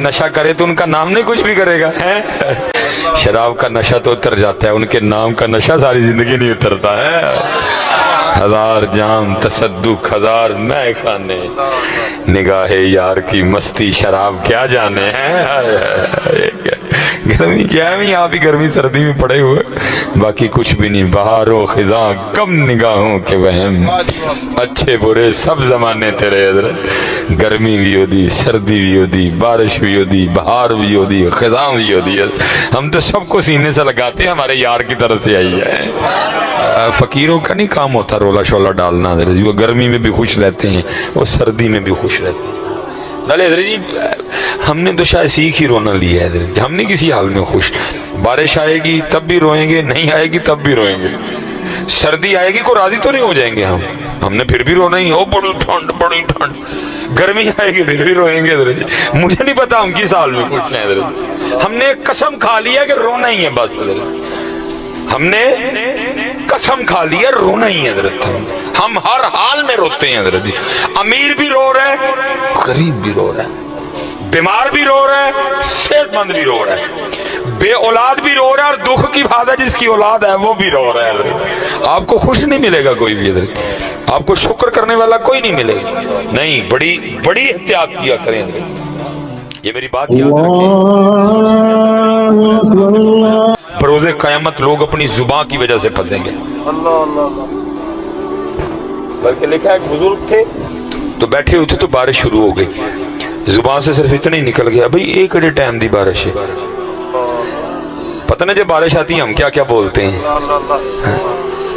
नशा करे तो उनका नाम नहीं कुछ भी करेगा है। शराब का नशा तो उतर जाता है, उनके नाम का नशा सारी जिंदगी नहीं उतरता है। हजार जाम तसद्दुक, हजार मैं खाने, निगाहे यार की मस्ती, शराब क्या जाने हैं। गर्मी क्या है, आप ही गर्मी सर्दी में पड़े हुए, बाकी कुछ भी नहीं। बहारों खिजा कम निगाहों के वहम, अच्छे बुरे सब जमाने तेरे हजरत। गर्मी भी होती, सर्दी भी होती, बारिश भी होती, बहार भी होती, खिजा भी होती है। हम तो सबको सीने से लगाते हैं, हमारे यार की तरफ से आई है। फकीरों का नहीं काम होता रोला शोला डालना, वो गर्मी में भी खुश रहते हैं, वो सर्दी में भी खुश रहते हैं। जी हमने तो शायद सीख ही रोना लिया है, हम नहीं किसी हाल में खुश। बारिश आएगी तब भी रोएंगे, नहीं आएगी तब भी रोएंगे। सर्दी आएगी को राजी तो नहीं हो जाएंगे हमने फिर भी रोना ही। ओ बड़ी ठंड, बड़ी ठंड। गर्मी आएगी फिर भी रोएंगे। मुझे नहीं पता हम किस हाल में खुश हैं। हमने कसम खा लिया कि रोना ही है बस। हमने कसम खा लिया रोना ही है हजरत। हम हर हाल में रोते हैं हजरत जी। अमीर भी रो रहा है, गरीब भी रो रहा है, बीमार भी रो रहा है, सेहतमंद भी रो रहा है, बे औलाद भी रो रहा है, और दुख की बात है जिसकी औलाद है वो भी रो रहा है। आपको खुश नहीं मिलेगा कोई भी हजरत, आपको शुक्र करने वाला कोई नहीं मिलेगा। नहीं, बड़ी बड़ी एहतियात किया करें। ये मेरी बात याद रखें। बरोज़े क़यामत लोग अपनी जुबान की वजह से फंसेंगे। बल्कि लिखा है एक बुजुर्ग थे तो बैठे हुए थे तो बारिश शुरू हो गई, जुबान से सिर्फ इतना ही निकल गया, भाई एक घड़े टाइम दी बारिश है। पता नहीं जब बारिश आती है हम क्या क्या बोलते हैं,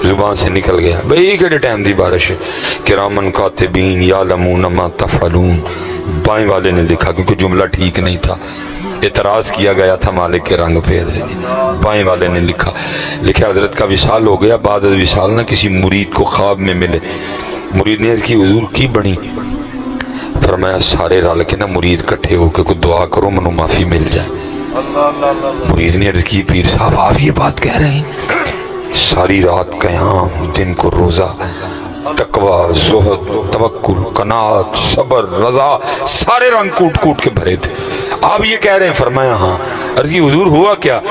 जुबान से निकल गया भाई एक घड़े टाइम दी बारिश है। किरामन कातिबीन यालमून मा तफअलून, बाएं वाले ने लिखा क्योंकि जुमला ठीक नहीं था, एतराज किया गया था मालिक के रंग पे। बाएं वाले ने लिखा हजरत का विसाल हो गया। बाद विसाल ना किसी मुरीद को ख्वाब में मिले, मुरीद ने इसकी हुजूर की बनी, फरमाया सारे रल के ना मुरीद इकट्ठे होकर कोई दुआ करो मनो माफी मिल जाए। मुरीद ने अर्ज की पीर साहब आप ये बात कह रहे हैं? सारी रात क़याम, दिन को रोजा, तकवा, ज़ुहद, तवक्कुल, कनात, सबर, रजा, सारे रंग कूट कूट के भरे थे, आप ये कह रहे हैं? फरमाया हाँ। अर्ज़ की हुजूर हुआ क्या?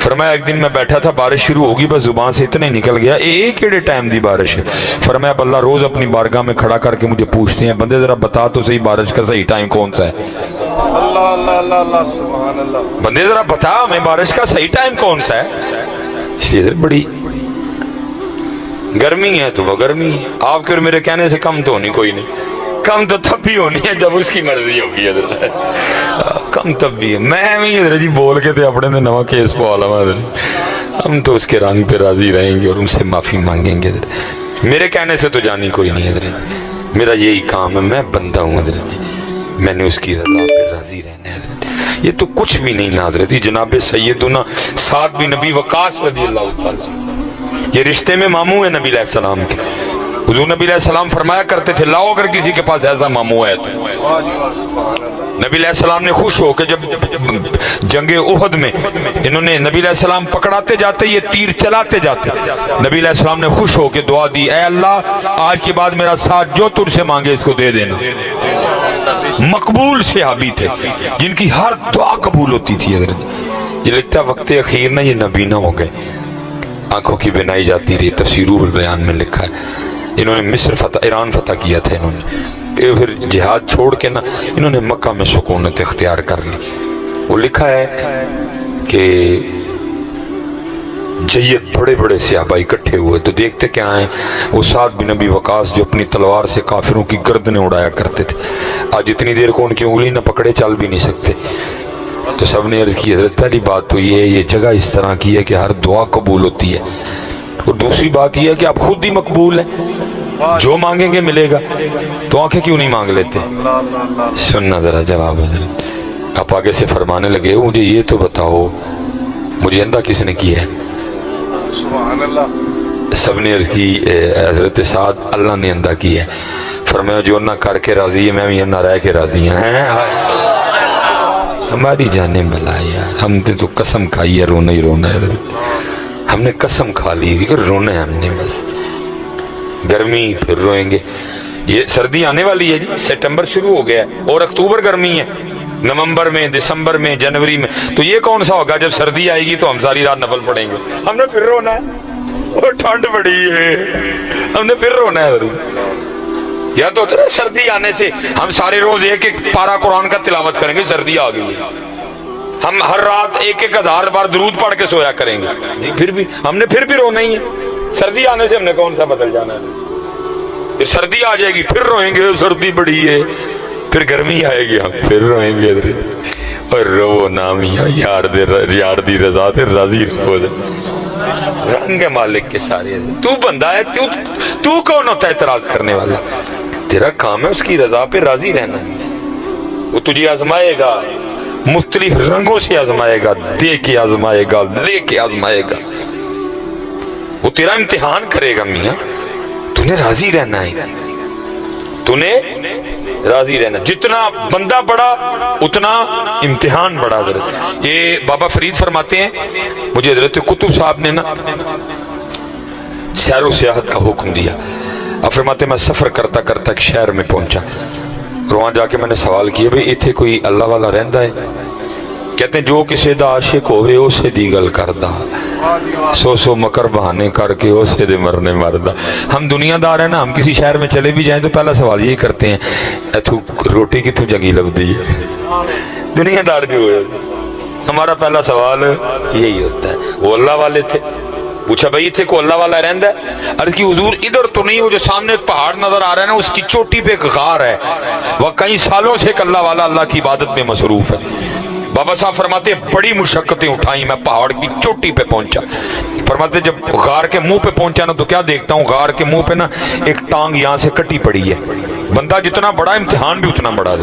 फरमाया एक दिन मैं बैठा था, बारिश शुरू होगी, बस जुबान से इतना ही निकल गया एक केड़े टाइम दी बारिश है। फरमाया अल्लाह रोज अपनी बारगाह में खड़ा करके मुझे पूछते हैं, बंदे जरा बता तो सही बारिश का सही टाइम कौन सा है। अल्लाह अल्लाह अल्लाह सुभान अल्लाह, बंदे जरा बता हमें बारिश का सही टाइम कौन सा है। इसलिए बड़ी गर्मी है तो वो गर्मी है, आपके और मेरे कहने से कम तो होनी कोई नहीं, कम तो तब भी होनी है जब उसकी मर्जी होगी। कम तब भी है। मैं भी जी बोल के थे अपने नवा केस पवा लवा, हम तो उसके रंग पे राजी रहेंगे और उनसे माफी मांगेंगे। मेरे कहने से तो जानी कोई नहीं है, मेरा यही काम है, मैं बंदा हूँ हजरत जी, मैंने उसकी रजा पे राजी रहना है। ये तो कुछ भी नहीं ना हजरत जी। जनाब सैयदुना साद बिन नबी वकास रज़ी अल्लाह ताला, ये रिश्ते में मामू है नबी अलैहि सलाम के। हुजूर नबी अलैहि सलाम फरमाया करते थे लाओ अगर किसी के पास ऐसा मामू है तो। नबी अलैहि सलाम ने खुश हो के जब जंगे उहद में इन्होंने नबी अलैहि सलाम पकड़ाते जाते ये तीर चलाते जाते, नबी अलैहि सलाम ने खुश हो के दुआ दी, ऐ अल्लाह आज के बाद मेरा साथ जो तुझसे मांगे इसको दे देना। मकबूल सहाबी थे जिनकी हर दुआ कबूल होती थी। अगर ये लिखता वक्त अखीर ना ये नबीना हो गए, आंखों की बनाई जाती रही। तफसीरुल बयान में लिखा है इन्होंने मिस्र फतह, ईरान फतह किया था इन्होंने, फिर जिहाद छोड़ के ना इन्होंने मक्का में सुकूनत इख्तियार कर ली। वो लिखा है कि जय्यद बड़े बड़े सहाबा इकट्ठे हुए तो देखते क्या है, वो साद बिन नबी वकास जो अपनी तलवार से काफिरों की गर्दनें उड़ाया करते थे, आज इतनी देर को उनकी उंगली न पकड़े चल भी नहीं सकते। तो सब ने अर्ज की हजरत पहली बात तो ये जगह इस तरह की है कि हर दुआ कबूल होती है, और दूसरी बात यह है कि आप खुद ही मकबूल हैं, जो मांगेंगे मिलेगा, तो आंखें क्यों नहीं मांग लेते। सुनना जरा जवाब हजरत। आप आगे से फरमाने लगे मुझे ये तो बताओ मुझे अंधा किसने किया है। सब ने अर्ज की हजरत साद अल्लाह ने अंधा किया है। फरमाया जो ना करके राजी है मैं भी ना रह के राजी हैं। हमारी जाने भला यार, हमने तो कसम खाई है रोना ही रोना है, हमने कसम खा ली कि रोना है हमने बस। गर्मी फिर रोएंगे। ये सर्दी आने वाली है जी, सितंबर शुरू हो गया है और अक्टूबर गर्मी है, नवंबर में, दिसंबर में, जनवरी में। तो ये कौन सा होगा जब सर्दी आएगी तो हम सारी रात नफल पड़ेंगे? हमने फिर रोना है, और ठंड बड़ी है, हमने फिर रोना है। या तो होता है सर्दी आने से हम सारे रोज एक एक पारा कुरान का तिलावत करेंगे, सर्दी आ गई है, हम हर रात एक एक हजार बार दुरूद पढ़ के सोया करेंगे। नहीं, फिर भी हमने फिर भी रोना ही है। सर्दी आने से हमने कौन सा बदल जाना है? फिर सर्दी आ जाएगी फिर रोएंगे, सर्दी बड़ी है। फिर गर्मी आएगी हम फिर रोएंगे। और रो ना मियां यार दी रजा ते राजी रहो। रंग मालिक के सारे, तू बंदा है, तू कौन होता है एतराज करने वाला? तेरा काम है उसकी रजा पे राजी रहना। वो तुझे आजमाएगा, मुख्तलिफ रंगों से आजमाएगा, दे के आजमाएगा, ले के आजमाएगा। वो तेरा इम्तिहान करेगा मियां, तूने राजी रहना है, तूने राजी रहना। जितना बंदा बड़ा उतना इम्तिहान बड़ा। ये बाबा फरीद फरमाते हैं, मुझे हजरत कुतुब साहब ने ना सैरो सियाहत का हुक्म दिया। अब फरमाते मैं सफर करता करता एक शहर में पहुंचा और वहां जाके मैंने सवाल किया भाई इत्थे कोई अल्लाह वाला रहंदा है? कहते हैं जो किसी दा आशिक होवे उसे दी गल करदा, सौ सौ मकर बहाने करके उसे दे मरने मरदा। हम दुनियादार है ना, हम किसी शहर में चले भी जाएं तो पहला सवाल यही करते हैं इथू रोटी किथों जगी लभदी है। दुनियादार जो है हमारा पहला सवाल यही होता है। वो अल्लाह वाले थे, पूछा भाई इथे को अल्लाह वाला रहंदा है? अर्ज की हुजूर इधर तो नहीं, वो जो सामने एक पहाड़ नजर आ रहा है ना उसकी चोटी पे एक गार है, वह कई सालों से एक अल्लाह वाला अल्लाह की इबादत में मसरूफ है। बाबा साहब फरमाते बड़ी मुशक्कतें उठाई, मैं पहाड़ की चोटी पे पहुंचा। फरमाते जब गार के मुंह पे पहुंचा ना तो क्या देखता हूँ, गार के मुंह पे ना एक टांग यहाँ से कटी पड़ी है। बंदा जितना बड़ा इम्तिहान भी उतना बड़ा।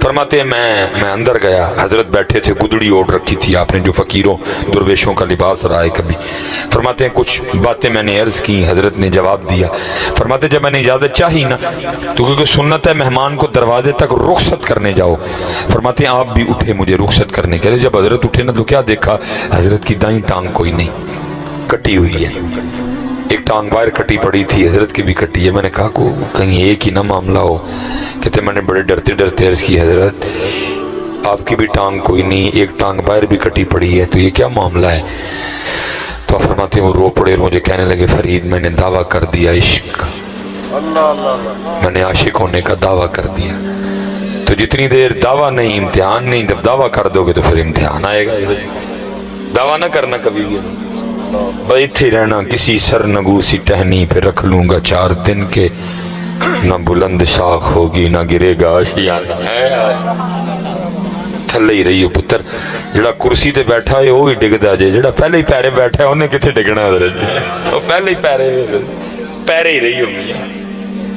फरमाते मैं अंदर गया, हजरत बैठे थे, गुदड़ी ओढ़ रखी थी आपने जो फकीरों दुर्वेशों का लिबास रहा है कभी। फरमाते हैं कुछ बातें मैंने अर्ज की, हजरत ने जवाब दिया। फरमाते जब मैंने इजाजत चाही ना तो क्योंकि सुन्नत है मेहमान को दरवाजे तक रुखसत करने जाओ। फरमाते हैं आप भी उठे मुझे रुखसत करने के लिए। जब हजरत उठे ना तो क्या देखा, हजरत की दाईं टांग कोई नहीं, कटी हुई है। एक टांग बाहर कटी पड़ी थी, हजरत की भी कटी है। मैंने कहा को कहीं एक ही ना मामला हो। कहते मैंने बड़े डरते डरते अर्ज की हजरत आपकी भी टांग कोई नहीं, एक टांग बाहर भी कटी पड़ी है, तो ये क्या मामला है? तो फरमाते वो रो पड़े और मुझे कहने लगे फरीद मैंने दावा कर दिया इश्क, मैंने आशिक होने का दावा कर दिया। तो जितनी देर दावा नहीं इम्तिहान नहीं, जब दावा कर दोगे तो फिर इम्तिहान आएगा। दावा ना करना कभी भी, भाई इत्थे रहना किसी सरनगू सी टहनी पे रख लूंगा 4 दिन के, ना बुलंद शाख होगी ना गिरेगा आशियाना। थले ही रहियो पुत्र, जेड़ा कुर्सी ते बैठा है वो ही डिगदा जे, जेड़ा पहले ही पैरे बैठा है उन्हें किथे डिगना? वो पहले ही पैरे ही रहियो मियां।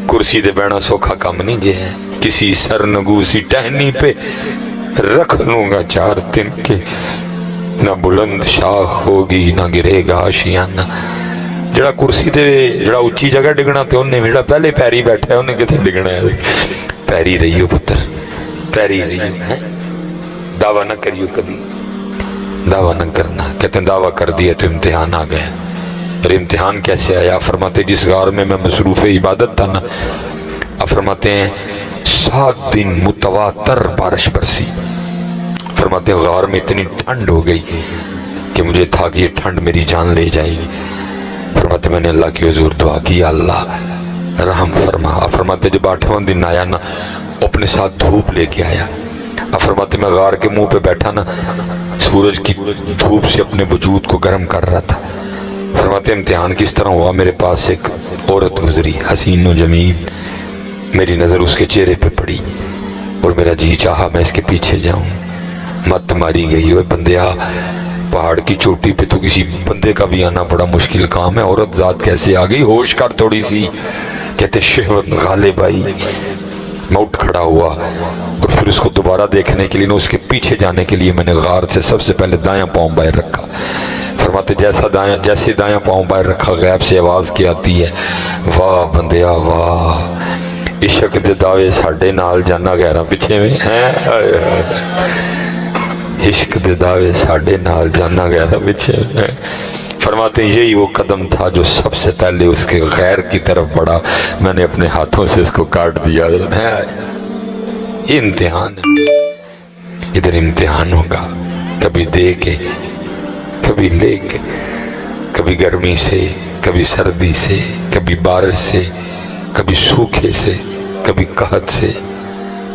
कुर्सी ते बैठना सौखा काम नहीं जे है, किसी सरनगू सी टहनी पे रख लूंगा 4 दिन के, ना बुलंद शाख होगी ना गिरेगा आशियाना। जेड़ा कुर्सी ते जेड़ा उच्ची जगह डिगना ते उन्हें, जेड़ा पहले पैरी बैठा है उन्हें किथे डिगना है? पैरी रहियो पुत्र, पैरी रहियो है। दावा न करियो कभी, दावा न करना। कहते दावा कर दिया तो इम्तिहान आ गया। और इम्तिहान कैसे आया? फरमाते जिस गार में मैं मसरूफ इबादत था ना, अब फरमाते हैं 7 दिन मुतवातर बारिश बरसी। फरमाते हैं गार में इतनी ठंड हो गई कि मुझे था कि ये ठंड मेरी जान ले जाएगी। फरमाते मैंने अल्लाह की हुजूर दुआ की, अल्लाह रहम फरमा। फरमाते जब 8वां दिन आया ना, अपने साथ धूप लेके आया। अब फरमाते मैं गार के मुंह पे बैठा ना, सूरज की धूप से अपने वजूद को गर्म कर रहा था। फरमाते इम्तिहान किस तरह हुआ, मेरे पास एक औरत गुजरी, हसीन जमील, मेरी नजर उसके चेहरे पे पड़ी और मेरा जी चाहा मैं इसके पीछे जाऊं। मत मारी गई हो बंदिया, पहाड़ की चोटी पे तो किसी बंदे का भी आना बड़ा मुश्किल काम है, औरत जात कैसे आ गई? होश कर थोड़ी सी। कहते शहवत गालिब आई। मैं उठ खड़ा हुआ और फिर उसको दोबारा देखने के लिए ना उसके पीछे जाने के लिए मैंने गार से सबसे पहले दायां पांव बाहर रखा। फरमाते जैसे दायां पांव बाहर रखा, गैब से आवाज की आती है, वाह बंदिया वाह, इश्क दे दावे साडे नाल जाना गैरा पिछे में है, इश्क दे दावे साडे नाल जाना गैरा पिछे में। فرماتے ہیں یہی وہ قدم تھا جو سب سے پہلے اس کے غیر کی طرف بڑھا، میں نے اپنے ہاتھوں سے اس کو کاٹ دیا۔ یہ امتحان ہے، ادھر امتحان ہوگا، کبھی دے کے کبھی لے کے، کبھی گرمی سے کبھی سردی سے، کبھی بارش سے کبھی سوکھے سے، کبھی قحط سے،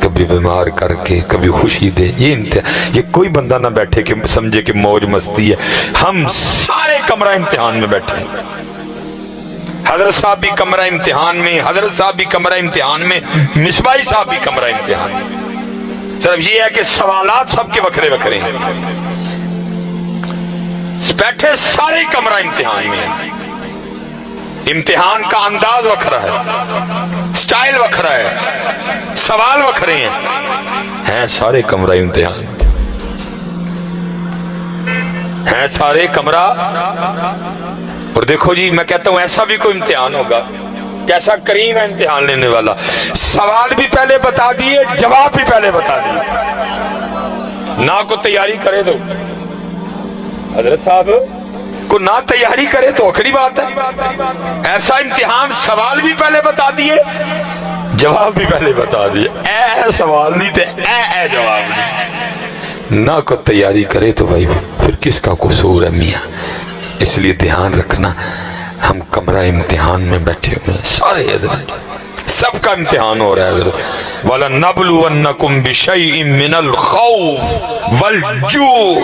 کبھی بیمار کر کے، کبھی خوشی دے۔ یہ امتحان، یہ کوئی بندہ نہ بیٹھے کہ سمجھے کہ موج مستی ہے، ہم سارے کمرہ امتحان میں بیٹھے ہیں۔ حضرت صاحب بھی کمرہ امتحان میں، حضرت صاحب بھی کمرہ امتحان میں، مصباحی صاحب بھی کمرہ امتحان میں۔ صرف یہ ہے کہ سوالات سب کے وکھرے وکھرے ہیں، بیٹھے سارے کمرہ امتحان میں ہیں۔ امتحان کا انداز وکھرا ہے، سٹائل وکھرا ہے، سوال وکھرے ہیں سارے کمرہ امتحان، ہیں سارے کمرہ۔ اور دیکھو جی میں کہتا ہوں ایسا بھی کوئی امتحان ہوگا، کیسا کریم ہے امتحان لینے والا، سوال بھی پہلے بتا دیے، جواب بھی پہلے بتا دیے، نہ کو تیاری کرے تو حضرت صاحب کو نہ تیاری کرے تو آخری بات ہے۔ ایسا امتحان، سوال بھی پہلے بتا دیے، جواب بھی پہلے بتا دیے، اے سوال نہیں تھے، اے جواب نہیں، نہ کو تیاری کرے تو بھائی پھر کس کا قصور ہے میاں۔ اس لیے دھیان رکھنا، ہم کمرہ امتحان میں بیٹھے ہوئے ہیں سارے، حضرت سب کا امتحان ہو رہا ہے حضرت۔ وَلَنَّبْلُوَنَّكُمْ بِشَيْءٍ مِّنَ الْخَوْفِ وَالْجُوعِ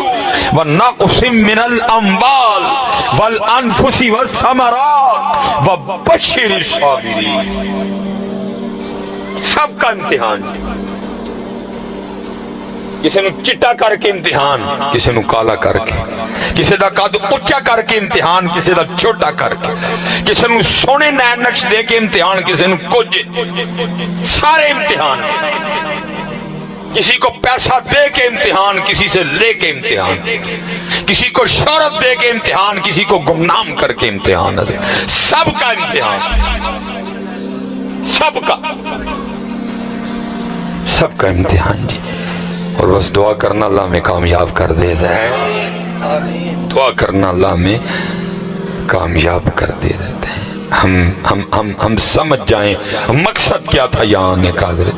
وَنَقْصٍ مِّنَ الْأَمْوَالِ وَالْأَنفُسِ وَالثَّمَرَاتِ وَبَشِّرِ الصَّابِرِينَ۔ سب کا امتحان، کسی نو چٹا کر کے امتحان، کسی نو کالا کر کے، کسی دا قد اچا کر کے امتحان، کسی دا چھوٹا کر کے، کسی نو سونے نین نقش دے کے امتحان، کسی نو کچھ، سارے امتحان، کسی کو پیسہ دے کے امتحان، کسی سے لے کے امتحان، کسی کو شہرت دے کے امتحان، کسی کو گمنام کر کے امتحان، سب کا امتحان، سب کا امتحان جی۔ اور بس دعا کرنا اللہ میں کامیاب کر دیتا ہے، دعا کرنا اللہ میں کامیاب کر دے دیتے ہیں۔ ہم سمجھ جائیں مقصد کیا تھا یہاں آنے کا حضرت۔